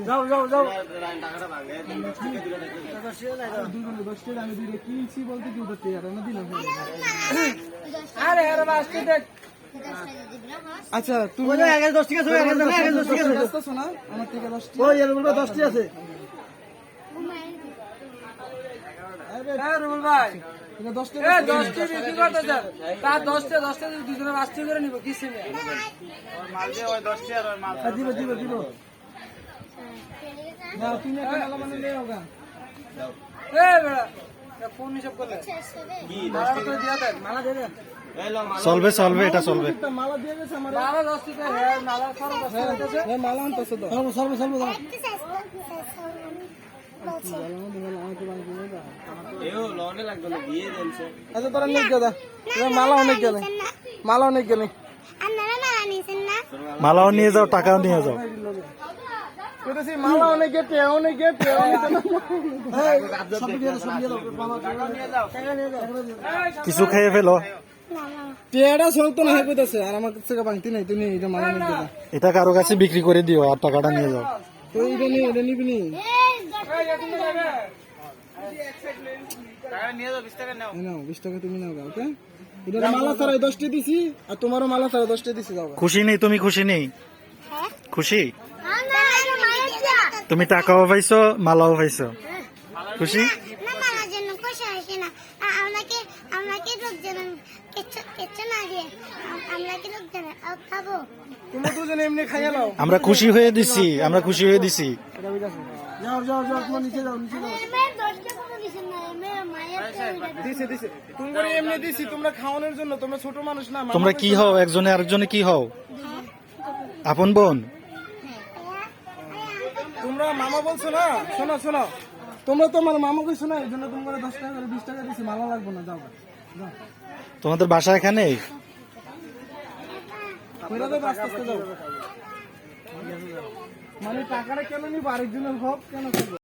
যাও যাও যাও কিনছি বলতে কি করতে দিলাম। আরে আরে আসতে দেখ। আচ্ছা তুমি 10 ঠিক আছে, 10 ঠিক আছে না আমার থেকে 10 ওই এর বলবা 10 টি আছে। আরে রুবেল ভাই এটা 10 টি 10 টি বিক্রি করতে যান তার 10 টা দুজনে 5 টি করে নিব কিসে নিয়ে মাল দিয়ে ওই 10 টি আর ওই মাল দিব না তুমি একটা মালা মানে নিয়ে হোগা এ বড়া এটা ফোন হিসাব করলে কি 10 টি করে দিয়া দেন মালা দে দে চলবে চলবে এটা চলবে মালা দিয়ে গেছে আমার মালা 10 টি হ্যাঁ মালা সব আছে হ্যাঁ মালা আনতেছ তো চলবে দাও এও লোনে লাগবে না দিয়ে দেনছে। আচ্ছা তোরা নিয়ে যা মালা অনেক গেলে আপনারা মালা নিছেন না? মালাও নিয়ে যাও, টাকাও নিয়ে যাও। কইতেছি মালা অনেক গেটে সব দিয়ে দাও কিছু খেয়ে ফেলো। টিয়াটা চলতো না কইতেছে আর আমার কাছে ভাঙতি নাই, তুমি এটা মালা নিয়ে দাও। এটা কারো কাছে বিক্রি করে দিও আর টাকাটা নিয়ে যাও। তো এটা নিবি নি নাও 20 টাকা তুমি নাও ওকে। এটা মালা ছাড়া 10 টি দিছি আর তোমারও মালা ছাড়া 10 টি দিছি যাও। খুশি নেই তুমি? খুশি নেই? হ্যাঁ খুশি? না তুমি টাকাও পাইছো, মালাও পাইছো, খুশি? মালার জন্য খুশি হইছে না। আমাকে লোকজন কেচ্ছ না দিয়ে আমাকে লোকজন খাবো। তোমরা দুজনে এমনি খাইয়া নাও। আমরা খুশি হয়ে দিছি, যাও তোমার নিচে যাও মেয়ের 10 টাকা করে দিছেন না, মেয়ের মায়ের দিছে তোমরা এমনি দিছি তোমরা খাওয়ানোর জন্য। তোমরা ছোট মানুষ না। তোমরা কি হও? একজনে আরেকজনে কি হও? আপন বোন? তোমরা মামা বলছো না? শোনো তোমরা তোমার মামা কইছো না, এই জন্য তোমরা 10 টাকা করে 20 টাকা দিছি। মালা লাগবে না, যাও। তোমাদের বাসা এখানে? আস্তে যাও। মানে টাকাটা কেন নিবো? আরেকজনের হক কেন করবো?